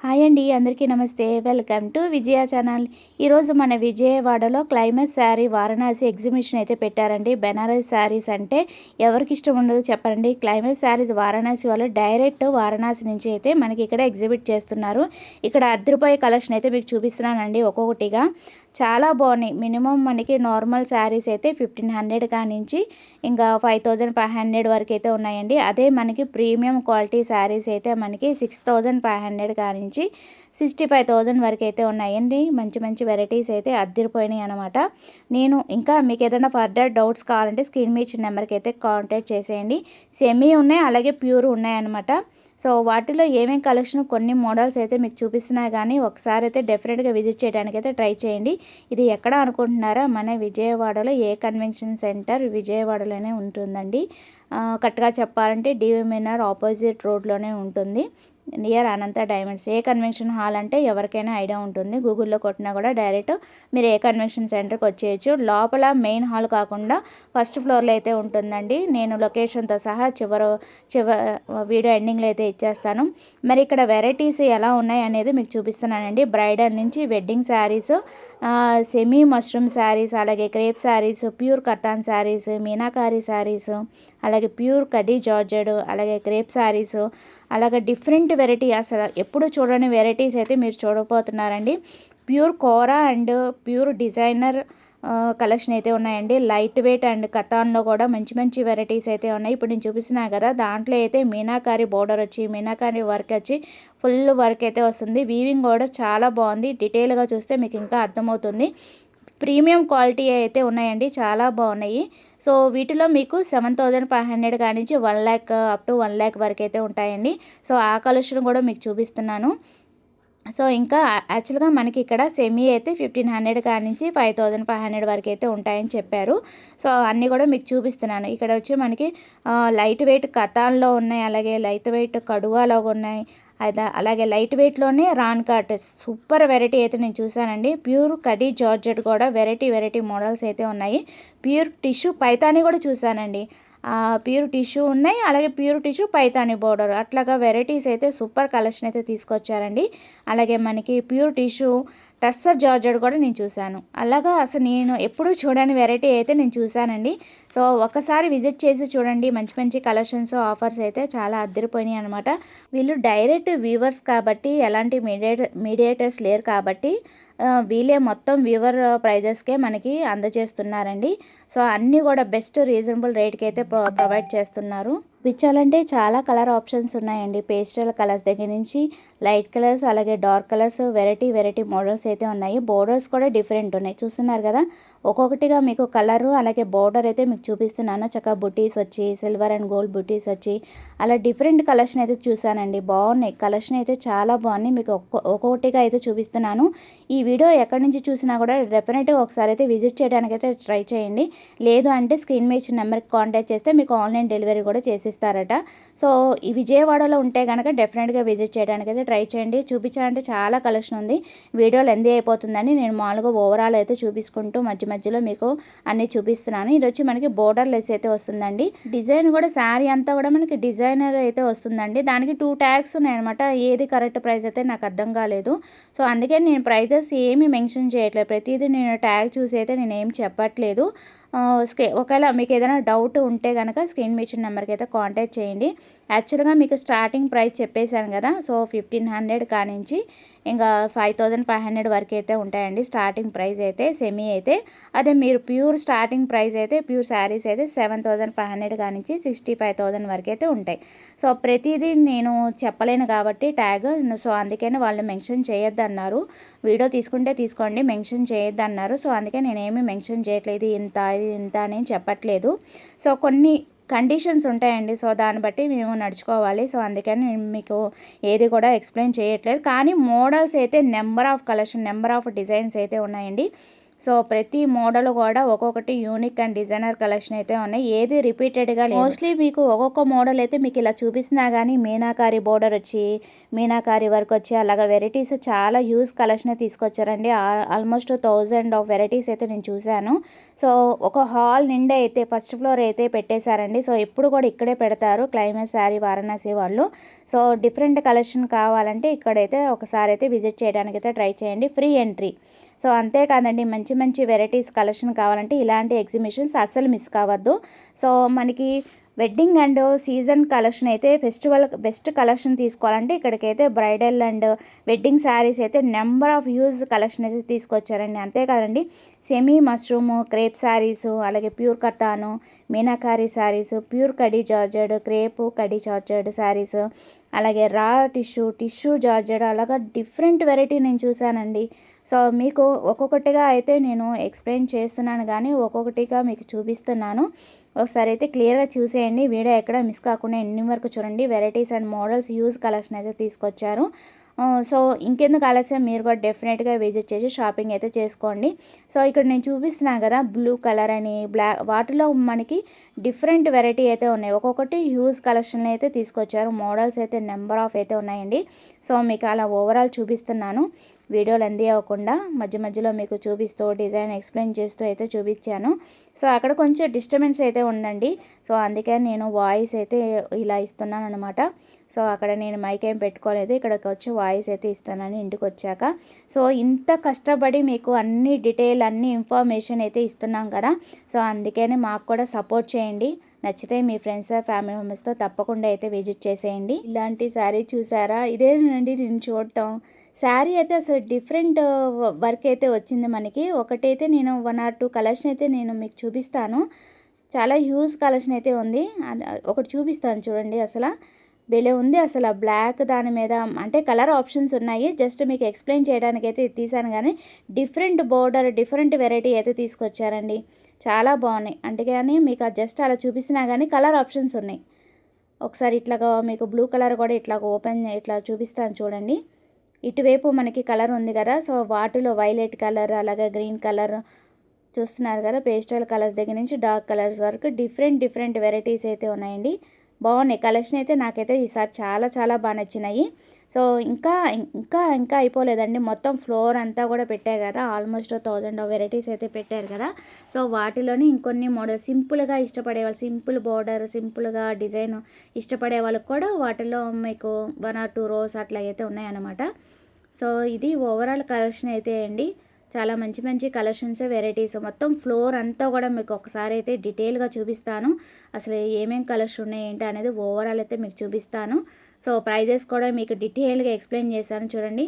Hi అండి, అందరికీ నమస్తే. Welcome to Vijaya channel. ఈరోజు మన విజయవాడలో క్లైమేట్ శారీ వారణాసి ఎగ్జిబిషన్ అయితే పెట్టారండి. బెనారస్ శారీస్ అంటే ఎవరికి ఇష్టం ఉండదు చెప్పండి. క్లైమేట్ శారీస్ వారణాసి వాళ్ళు డైరెక్ట్ వారణాసి నుంచి అయితే మనకి ఇక్కడ ఎగ్జిబిట్ చేస్తున్నారు. ఇక్కడ రూ. 10 కలెక్షన్ అయితే మీకు చూపిస్తున్నానండి ఒక్కొక్కటిగా. చాలా బాగున్నాయి. మినిమం మనకి నార్మల్ శారీస్ అయితే 1500 కానించి ఇంకా 5500 వరకు అయితే ఉన్నాయండి. అదే మనకి ప్రీమియం క్వాలిటీ శారీస్ అయితే మనకి 6500 కానించి 65,000 వరకు అయితే ఉన్నాయండి. మంచి మంచి వెరైటీస్ అయితే అద్దరిపోయినాయి అనమాట. నేను ఇంకా మీకు ఏదైనా ఫర్దర్ డౌట్స్ కావాలంటే స్క్రీన్ మీద ఇచ్చిన నెంబర్కి అయితే కాంటాక్ట్ చేసేయండి. సెమీ ఉన్నాయి, అలాగే ప్యూర్ ఉన్నాయన్నమాట. సో వాటిలో ఏమేం కలెక్షన్ కొన్ని మోడల్స్ అయితే మీకు చూపిస్తున్నా కానీ ఒకసారి అయితే డెఫినెట్గా విజిట్ చేయడానికి అయితే ట్రై చేయండి. ఇది ఎక్కడ అనుకుంటున్నారా? మన విజయవాడలో ఏ కన్వెన్షన్ సెంటర్ విజయవాడలోనే ఉంటుందండి. కరెక్ట్గా చెప్పాలంటే డివి మినర్ ఆపోజిట్ రోడ్లోనే ఉంటుంది, నియర్ అనంత డైమండ్స్. ఏ కన్వెన్షన్ హాల్ అంటే ఎవరికైనా ఐడియా ఉంటుంది. గూగుల్లో కొట్టినా కూడా డైరెక్ట్ మీరు ఏ కన్వెన్షన్ సెంటర్కి వచ్చేయచ్చు. లోపల మెయిన్ హాల్ కాకుండా ఫస్ట్ ఫ్లోర్లో అయితే ఉంటుందండి. నేను లొకేషన్తో సహా వీడియో ఎండింగ్లో అయితే ఇచ్చేస్తాను. మరి ఇక్కడ వెరైటీస్ ఎలా ఉన్నాయి అనేది మీకు చూపిస్తున్నానండి. బ్రైడల్ నుంచి wedding saris, semi mushroom saris, అలాగే crepe saris, pure katan saris, meenakari saris, అలాగే ప్యూర్ కడీ జార్జెడ్, అలాగే క్రేప్ శారీస్, అలాగే డిఫరెంట్ వెరైటీ, అసలు ఎప్పుడు చూడని వెరైటీస్ అయితే మీరు చూడబోతున్నారండి. Pure kora and pure designer collection అయితే ఉన్నాయండి. లైట్ వెయిట్ అండ్ కథాన్లో కూడా మంచి మంచి వెరైటీస్ అయితే ఉన్నాయి. ఇప్పుడు నేను చూపిస్తున్నా కదా, దాంట్లో అయితే మీనాకారి బోర్డర్ వచ్చి మీనాకారి వర్క్ వచ్చి ఫుల్ వర్క్ అయితే వస్తుంది. వీవింగ్ కూడా చాలా బాగుంది. డీటెయిల్గా చూస్తే మీకు ఇంకా అర్థమవుతుంది. ప్రీమియం క్వాలిటీ అయితే ఉన్నాయండి, చాలా బాగున్నాయి. సో వీటిలో మీకు 7500 కానించి 1 lakh అప్ టు 1 lakh వరకు అయితే ఉంటాయండి. సో ఆ కలెక్షన్ కూడా మీకు చూపిస్తున్నాను. సో ఇంకా యాక్చువల్గా మనకి ఇక్కడ సెమీ అయితే 1500 కానించి 5500 వరకు అయితే ఉంటాయని చెప్పారు. సో అన్నీ కూడా మీకు చూపిస్తున్నాను. ఇక్కడ వచ్చి మనకి లైట్ వెయిట్ కతాన్లో ఉన్నాయి, అలాగే లైట్ వెయిట్ కడువాలో ఉన్నాయి, అలాగే లైట్ వెయిట్లోనే రాన్ కట్ సూపర్ వెరైటీ అయితే నేను చూసానండి. ప్యూర్ కడీ జార్జెట్ కూడా వెరైటీ మోడల్స్ అయితే ఉన్నాయి. ప్యూర్ టిష్యూ పైతాని కూడా చూసానండి. ప్యూర్ టిష్యూ ఉన్నాయి, అలాగే ప్యూర్ టిష్యూ పైతాని బోర్డర్, అట్లాగా వెరైటీస్ అయితే సూపర్ కలెక్షన్ అయితే తీసుకొచ్చారండి. అలాగే మనకి ప్యూర్ టిష్యూ టస్సర్ జార్జెట్ కూడా నేను చూశాను. అలాగా అసలు నేను ఎప్పుడూ చూడని వెరైటీ అయితే నేను చూశానండి. సో ఒకసారి విజిట్ చేసి చూడండి. మంచి మంచి కలెక్షన్స్, ఆఫర్స్ అయితే చాలా అద్దరిపోయినాయి అనమాట. వీళ్ళు డైరెక్ట్ వ్యూవర్స్ కాబట్టి ఎలాంటి మీడియేటర్స్ లేరు కాబట్టి వీళ్ళే మొత్తం వ్యూవర్ ప్రైజెస్కే మనకి అందజేస్తున్నారండి. సో అన్నీ కూడా బెస్ట్ రీజనబుల్ రేట్కి అయితే ప్రొవైడ్ చేస్తున్నారు. విచ్చాలంటే చాలా కలర్ ఆప్షన్స్ ఉన్నాయండి. పేస్టల్ కలర్స్ దగ్గర నుంచి లైట్ కలర్స్, అలాగే డార్క్ కలర్స్, వెరైటీ మోడల్స్ అయితే ఉన్నాయి. బోర్డర్స్ కూడా డిఫరెంట్ ఉన్నాయి, చూస్తున్నారు కదా. ఒక్కొక్కటిగా మీకు కలరు అలాగే బోర్డర్ అయితే మీకు చూపిస్తున్నాను. చక్కగా బుటీస్ వచ్చి సిల్వర్ అండ్ గోల్డ్ బుటీస్ వచ్చి అలా డిఫరెంట్ కలెక్షన్ అయితే చూసానండి. బాగున్నాయి, కలెక్షన్ అయితే చాలా బాగున్నాయి. మీకు ఒక్కొక్కటిగా అయితే చూపిస్తున్నాను. ఈ వీడియో ఎక్కడి నుంచి చూసినా కూడా డెఫినెట్గా ఒకసారి అయితే విజిట్ చేయడానికి అయితే ట్రై చేయండి. లేదు అంటే స్క్రీన్ మీద ఇచ్చిన నెంబర్కి కాంటాక్ట్ చేస్తే మీకు ఆన్లైన్ డెలివరీ కూడా చేసిస్తారట. సో ఈ విజయవాడలో ఉంటే కనుక డెఫినెట్గా విజిట్ చేయడానికి అయితే ట్రై చేయండి. చూపించాలంటే చాలా కలెక్షన్ ఉంది. వీడియో లెంతీ అయిపోతుందని నేను మామూలుగా ఓవరాల్ అయితే చూపించుకుంటూ మధ్యలో మీకు అన్నీ చూపిస్తున్నాను. ఇది వచ్చి మనకి బోర్డర్ లెస్ అయితే వస్తుందండి. డిజైన్ కూడా శారీ అంతా కూడా మనకి డిజైనర్ అయితే వస్తుందండి. దానికి 2 ట్యాగ్స్ ఉన్నాయన్నమాట. ఏది కరెక్ట్ ప్రైస్ అయితే నాకు అర్థం కాలేదు. సో అందుకే నేను ప్రైజెస్ ఏమీ మెన్షన్ చేయట్లేదు. ప్రతిదీ నేను ట్యాగ్ చూసి అయితే నేను ఏం చెప్పట్లేదు. ఒకవేళ మీకు ఏదైనా డౌట్ ఉంటే కనుక స్క్రీన్ మీద ఇచ్చిన నెంబర్కి అయితే కాంటాక్ట్ చేయండి. యాక్చువల్గా మీకు స్టార్టింగ్ ప్రైస్ చెప్పేశాను కదా. సో 1500 కానించి ఇంకా 5500 వరకు అయితే ఉంటాయండి స్టార్టింగ్ ప్రైస్ అయితే సెమీ అయితే. అదే మీరు ప్యూర్ స్టార్టింగ్ ప్రైస్ అయితే ప్యూర్ శారీస్ అయితే 7500 కానించి 65,000 వరకు అయితే ఉంటాయి. సో ప్రతిదీ నేను చెప్పలేను కాబట్టి ట్యాగ్, సో అందుకని వాళ్ళు మెన్షన్ చేయొద్దన్నారు. వీడియో తీసుకుంటే తీసుకోండి, మెన్షన్ చేయొద్దన్నారు. సో అందుకే నేనేమి మెన్షన్ చేయట్లేదు, ఇంత అని చెప్పట్లేదు. సో కొన్ని కండిషన్స్ ఉంటాయండి. సో దాన్ని బట్టి మేము నడుచుకోవాలి. సో అందుకని నేను మీకు ఏది కూడా ఎక్స్ప్లెయిన్ చేయట్లేదు. కానీ మోడల్స్ అయితే number of collection, number of designs అయితే ఉన్నాయండి. సో ప్రతి మోడల్ కూడా ఒక్కొక్కటి యూనిక్ అండ్ డిజైనర్ కలెక్షన్ అయితే ఉన్నాయి. ఏది రిపీటెడ్గా లేదు. మోస్ట్లీ మీకు ఒక్కొక్క మోడల్ అయితే మీకు ఇలా చూపిస్తున్నా కానీ మీనాకారి బోర్డర్ వచ్చి మీనాకారి వర్క్ వచ్చి అలాగా వెరైటీస్ చాలా హ్యూజ్ కలెక్షన్ తీసుకొచ్చారండి. ఆల్మోస్ట్ 1000 ఆఫ్ వెరైటీస్ అయితే నేను చూశాను. సో ఒక హాల్ నిండా అయితే ఫస్ట్ ఫ్లోర్ అయితే పెట్టేశారండి. సో ఎప్పుడు కూడా ఇక్కడే పెడతారు క్లైమేట్ శారీ వారణాసి వాళ్ళు. సో డిఫరెంట్ కలెక్షన్ కావాలంటే ఇక్కడైతే ఒకసారి అయితే విజిట్ చేయడానికి అయితే ట్రై చేయండి. Free entry. సో అంతేకాదండి, మంచి మంచి వెరైటీస్ కలెక్షన్ కావాలంటే ఇలాంటి ఎగ్జిబిషన్స్ అస్సలు మిస్ కావద్దు. సో మనకి వెడ్డింగ్ అండ్ సీజన్ కలెక్షన్ అయితే ఫెస్టివల్ బెస్ట్ కలెక్షన్ తీసుకోవాలంటే ఇక్కడికైతే బ్రైడల్ అండ్ వెడ్డింగ్ శారీస్ అయితే నెంబర్ ఆఫ్ యూజ్ కలెక్షన్ అయితే తీసుకొచ్చారండి. అంతేకాదండి, సెమీ మష్రూమ్ క్రేప్ శారీస్, అలాగే pure katan meenakari saris, pure khaddi georgette, crepe khaddi georgette saris, అలాగే రా టిష్యూ జార్జెడ్, అలాగా డిఫరెంట్ వెరైటీ నేను చూశానండి. సో మీకు ఒక్కొక్కటిగా అయితే నేను ఎక్స్ప్లెయిన్ చేస్తున్నాను కానీ ఒక్కొక్కటిగా మీకు చూపిస్తున్నాను. ఒకసారి అయితే క్లియర్గా చూసేయండి. వీడియో ఎక్కడ మిస్ కాకుండా ఎన్ని వరకు చూడండి. Varieties and models use collection అయితే తీసుకొచ్చారు. సో ఇంకెందుకు ఆలస్యం, మీరు కూడా డెఫినెట్గా విజిట్ చేసి షాపింగ్ అయితే చేసుకోండి. సో ఇక్కడ నేను చూపిస్తున్నాను కదా బ్లూ కలర్ అని బ్లాక్, వాటిలో మనకి డిఫరెంట్ వెరైటీ అయితే ఉన్నాయి. ఒక్కొక్కటి హ్యూజ్ కలెక్షన్ అయితే తీసుకొచ్చారు. మోడల్స్ అయితే నెంబర్ ఆఫ్ అయితే ఉన్నాయండి. సో మీకు అలా ఓవరాల్ చూపిస్తున్నాను. వీడియోలు ఎంది అవ్వకుండా మధ్య మధ్యలో మీకు చూపిస్తూ డిజైన్ ఎక్స్ప్లెయిన్ చేస్తూ అయితే చూపించాను. సో అక్కడ కొంచెం డిస్టర్బెన్స్ అయితే ఉండండి. సో అందుకే నేను వాయిస్ అయితే ఇలా ఇస్తున్నాను అనమాట. సో అక్కడ నేను మైక్ ఏం పెట్టుకోలేదు, ఇక్కడికి వచ్చి వాయిస్ అయితే ఇస్తున్నాను ఇంటికి వచ్చాక. సో ఇంత కష్టపడి మీకు అన్ని డీటెయిల్ అన్ని ఇన్ఫర్మేషన్ అయితే ఇస్తున్నాం కదా. సో అందుకని మాకు కూడా సపోర్ట్ చేయండి. నచ్చితే మీ ఫ్రెండ్స్ ఫ్యామిలీ మెంబర్స్తో తప్పకుండా అయితే విజిట్ చేసేయండి. ఇలాంటి శారీ చూసారా, ఇదేనండి నేను చూడటం. శారీ అయితే అసలు డిఫరెంట్ వర్క్ అయితే వచ్చింది మనకి. ఒకటైతే నేను 1 or 2 కలెక్షన్ అయితే నేను మీకు చూపిస్తాను. చాలా హ్యూజ్ కలెక్షన్ అయితే ఉంది. ఒకటి చూపిస్తాను చూడండి. అసలు భలే ఉంది. అసలు బ్లాక్ దాని మీద అంటే కలర్ ఆప్షన్స్ ఉన్నాయి. జస్ట్ మీకు ఎక్స్ప్లెయిన్ చేయడానికి అయితే తీసాను కానీ డిఫరెంట్ బోర్డర్ డిఫరెంట్ వెరైటీ అయితే తీసుకొచ్చారండి. చాలా బాగున్నాయి. అంటే కానీ మీకు జస్ట్ అలా చూపిస్తున్నా కానీ కలర్ ఆప్షన్స్ ఉన్నాయి. ఒకసారి ఇట్లాగా మీకు బ్లూ కలర్ కూడా ఇట్లాగా ఓపెన్ ఇట్లా చూపిస్తాను చూడండి. ఇటువైపు మనకి కలర్ ఉంది కదా. సో వాటిలో వైలెట్ కలర్, అలాగే గ్రీన్ కలర్ చూస్తున్నారు కదా. పేస్టల్ కలర్స్ దగ్గర నుంచి డార్క్ కలర్స్ వరకు డిఫరెంట్ వెరైటీస్ అయితే ఉన్నాయండి. బాగున్నాయి కలెక్షన్ అయితే. నాకైతే ఈసారి చాలా చాలా బాగా నచ్చినాయి. సో ఇంకా ఇంకా ఇంకా అయిపోలేదండి. మొత్తం ఫ్లోర్ అంతా కూడా పెట్టారు కదా. ఆల్మోస్ట్ 1000 వెరైటీస్ అయితే పెట్టారు కదా. సో వాటిలోని ఇంకొన్ని మోడల్ సింపుల్గా ఇష్టపడే వాళ్ళు, సింపుల్ బోర్డర్ సింపుల్గా డిజైన్ ఇష్టపడే వాళ్ళకి కూడా వాటిలో మీకు 1 or 2 rows అట్లా అయితే ఉన్నాయన్నమాట. సో ఇది ఓవరాల్ కలెక్షన్ అయితే అండి. చాలా మంచి మంచి కలెక్షన్స్ వెరైటీస్ మొత్తం ఫ్లోర్ అంతా కూడా మీకు ఒకసారి అయితే డీటెయిల్గా చూపిస్తాను. అసలు ఏమేమి కలెక్షన్ ఉన్నాయి ఏంటి అనేది ఓవరాల్ అయితే మీకు చూపిస్తాను. సో ప్రైజెస్ కూడా మీకు డీటెయిల్గా ఎక్స్ప్లెయిన్ చేశాను చూడండి.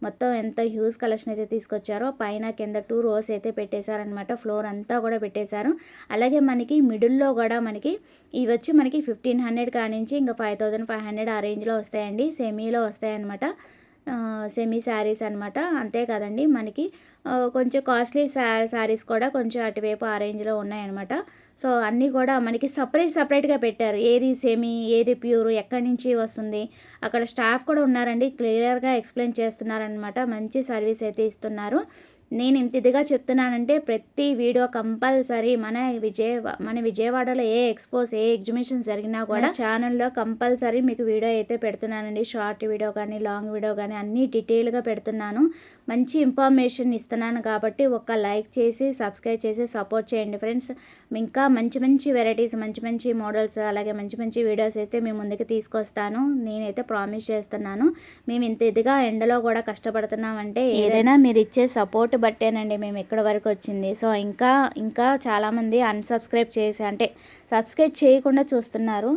మొత్తం ఎంత హ్యూజ్ కలెక్షన్ అయితే తీసుకొచ్చారో. పైన కింద 2 rows అయితే పెట్టేశారనమాట. ఫ్లోర్ అంతా కూడా పెట్టేశారు. అలాగే మనకి మిడిల్లో కూడా మనకి ఇవి వచ్చి మనకి 1500 కానించి ఇంకా 5500 ఆ రేంజ్లో వస్తాయండి. సెమీలో వస్తాయన్నమాట. సెమీ శారీస్ అనమాట. అంతే కదండి, మనకి కొంచెం కాస్ట్లీ శారీస్ కూడా కొంచెం అటువైపు ఆ రేంజ్లో ఉన్నాయన్నమాట. సో అన్నీ కూడా మనకి సపరేట్గా పెట్టారు. ఏది సెమీ ఏది ప్యూర్ ఎక్కడి నుంచి వస్తుంది. అక్కడ స్టాఫ్ కూడా ఉన్నారండి, క్లియర్గా ఎక్స్ప్లెయిన్ చేస్తున్నారనమాట. మంచి సర్వీస్ అయితే ఇస్తున్నారు. నేను ఇంత ఇదిగా చెప్తున్నానంటే ప్రతి వీడియో కంపల్సరీ మన విజయవాడలో ఏ ఎక్స్పోస్ ఏ ఎగ్జిబిషన్ జరిగినా కూడా ఛానల్లో కంపల్సరీ మీకు వీడియో అయితే పెడుతున్నానండి. షార్ట్ వీడియో కానీ లాంగ్ వీడియో కానీ అన్నీ డీటెయిల్గా పెడుతున్నాను. మంచి ఇన్ఫర్మేషన్ ఇస్తున్నాను కాబట్టి ఒక లైక్ చేసి సబ్స్క్రైబ్ చేసి సపోర్ట్ చేయండి ఫ్రెండ్స్. ఇంకా మంచి మంచి వెరైటీస్ మంచి మోడల్స్ అలాగే మంచి వీడియోస్ అయితే మీ ముందుకు తీసుకొస్తాను. నేనైతే ప్రామిస్ చేస్తున్నాను. మేము ఇంత ఇదిగా ఎండలో కూడా కష్టపడుతున్నామంటే ఏదైనా మీరు ఇచ్చే సపోర్ట్ బట్టేనండి మేము ఇక్కడ వరకు వచ్చింది. సో ఇంకా చాలామంది అన్సబ్స్క్రైబ్ చేసి అంటే సబ్స్క్రైబ్ చేయకుండా చూస్తున్నారు.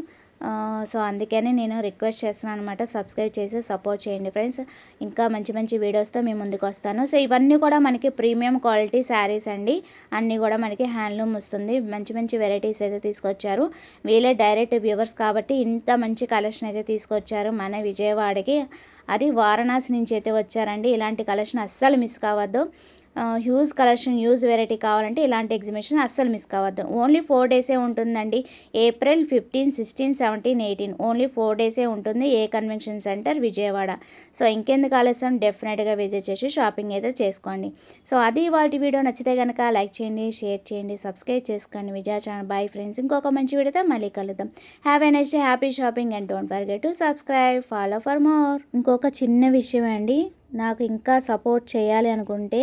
సో అందుకని నేను రిక్వెస్ట్ చేస్తున్నాను అనమాట. సబ్స్క్రైబ్ చేసి సపోర్ట్ చేయండి ఫ్రెండ్స్. ఇంకా మంచి వీడియోస్తో మేము ముందుకు వస్తాను. సో ఇవన్నీ కూడా మనకి ప్రీమియం క్వాలిటీ శారీస్ అండి. అన్నీ కూడా మనకి హ్యాండ్లూమ్ వస్తుంది. మంచి వెరైటీస్ అయితే తీసుకొచ్చారు. వీళ్ళే డైరెక్ట్ వ్యూవర్స్ కాబట్టి ఇంత మంచి కలెక్షన్ అయితే తీసుకొచ్చారు మన విజయవాడకి. అది వారణాసి నుంచి అయితే వచ్చారండి. ఇలాంటి కలెక్షన్ అస్సలు మిస్ కావద్దు. హ్యూజ్ కలెక్షన్, హ్యూజ్ వెరైటీ కావాలంటే ఇలాంటి ఎగ్జిబిషన్ అస్సలు మిస్ కావద్దు. ఓన్లీ 4 డేసే ఉంటుందండి. ఏప్రిల్ 15, 16, 17, 18 ఓన్లీ 4 డేసే ఉంటుంది. ఏ కన్వెన్షన్ సెంటర్, విజయవాడ. సో ఇంకెందుకు ఆలస్యం, డెఫినెట్గా విజిట్ చేసి షాపింగ్ అయితే చేసుకోండి. సో అది ఇవాల్టి వీడియో. నచ్చితే కనుక లైక్ చేయండి, షేర్ చేయండి, సబ్స్క్రైబ్ చేసుకోండి విజయ ఛానల్. బై ఫ్రెండ్స్, ఇంకొక మంచి వీడియోతో మళ్ళీ కలుద్దాం. Have a nice day, happy shopping and don't forget to subscribe, follow for more. ఇంకొక చిన్న విషయం అండి, నాకు ఇంకా సపోర్ట్ చేయాలి అనుకుంటే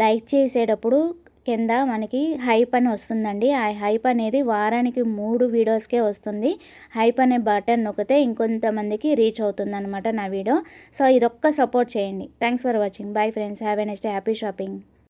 లైక్ చేసేటప్పుడు కింద మనకి హైప్ అని వస్తుందండి. ఆ హైప్ అనేది వారానికి 3 వీడియోస్కే వస్తుంది. హైప్ అనే బటన్ నొక్కితే ఇంకొంతమందికి రీచ్ అవుతుందన్నమాట నా వీడియో. సో ఇదొక్క సపోర్ట్ చేయండి. Thanks for watching. Bye friends, have a next happy shopping.